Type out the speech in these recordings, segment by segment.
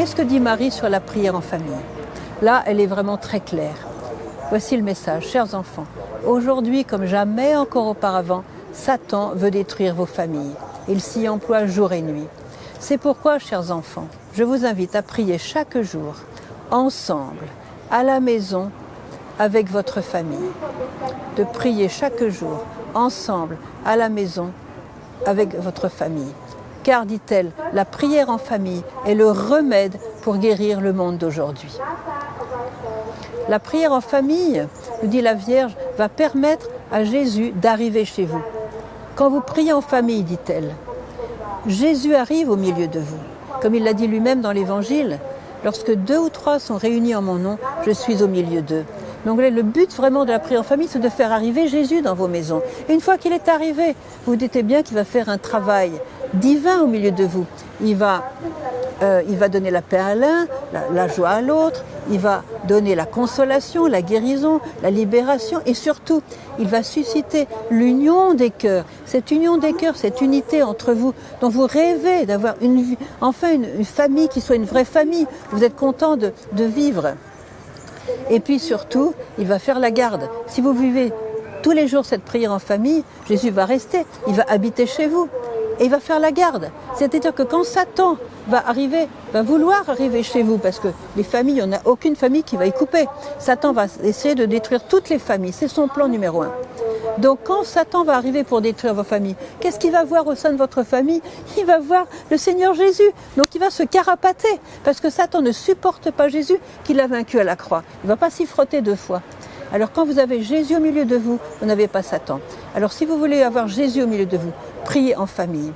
qu'est-ce que dit Marie sur la prière en famille? Là, elle est vraiment très claire. Voici le message, chers enfants. Aujourd'hui, comme jamais encore auparavant, Satan veut détruire vos familles. Il s'y emploie jour et nuit. C'est pourquoi, chers enfants, je vous invite à prier chaque jour, ensemble, à la maison, avec votre famille. De prier chaque jour, ensemble, à la maison, avec votre famille. Car, dit-elle, la prière en famille est le remède pour guérir le monde d'aujourd'hui. La prière en famille, nous dit la Vierge, va permettre à Jésus d'arriver chez vous. Quand vous priez en famille, dit-elle, Jésus arrive au milieu de vous. Comme il l'a dit lui-même dans l'Évangile, lorsque 2 ou 3 sont réunis en mon nom, je suis au milieu d'eux. Donc le but vraiment de la prière en famille, c'est de faire arriver Jésus dans vos maisons. Et une fois qu'il est arrivé, vous dites bien qu'il va faire un travail divin au milieu de vous. Il va donner la paix à l'un, la joie à l'autre, il va donner la consolation, la guérison, la libération et surtout, il va susciter l'union des cœurs. Cette union des cœurs, cette unité entre vous, dont vous rêvez d'avoir une famille qui soit une vraie famille. Vous êtes content de vivre. Et puis surtout, il va faire la garde. Si vous vivez tous les jours cette prière en famille, Jésus va rester, il va habiter chez vous. Et il va faire la garde. C'est-à-dire que quand Satan va vouloir arriver chez vous, parce que les familles, il n'y en a aucune famille qui va y couper. Satan va essayer de détruire toutes les familles. C'est son plan numéro 1. Donc quand Satan va arriver pour détruire vos familles, qu'est-ce qu'il va voir au sein de votre famille? Il va voir le Seigneur Jésus. Donc il va se carapater. Parce que Satan ne supporte pas Jésus qu'il a vaincu à la croix. Il ne va pas s'y frotter 2 fois. Alors quand vous avez Jésus au milieu de vous, vous n'avez pas Satan. Alors si vous voulez avoir Jésus au milieu de vous, priez en famille.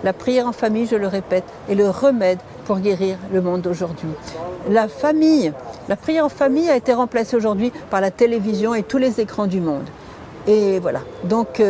La prière en famille, je le répète, est le remède pour guérir le monde d'aujourd'hui. La prière en famille a été remplacée aujourd'hui par la télévision et tous les écrans du monde. Et voilà, donc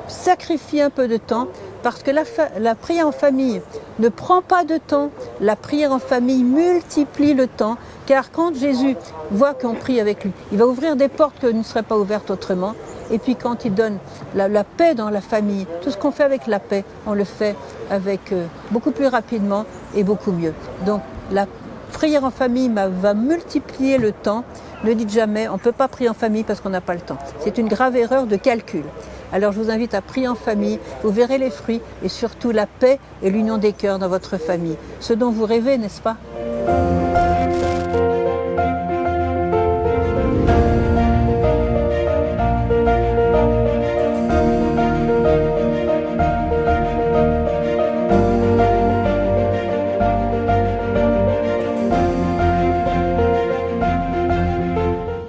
sacrifiez un peu de temps parce que la prière en famille ne prend pas de temps. La prière en famille multiplie le temps car quand Jésus voit qu'on prie avec lui, il va ouvrir des portes qui ne seraient pas ouvertes autrement. Et puis quand il donne la paix dans la famille, tout ce qu'on fait avec la paix, on le fait avec beaucoup plus rapidement et beaucoup mieux. Donc la prière en famille va multiplier le temps. Ne dites jamais, on ne peut pas prier en famille parce qu'on n'a pas le temps. C'est une grave erreur de calcul. Alors je vous invite à prier en famille, vous verrez les fruits et surtout la paix et l'union des cœurs dans votre famille. Ce dont vous rêvez, n'est-ce pas ?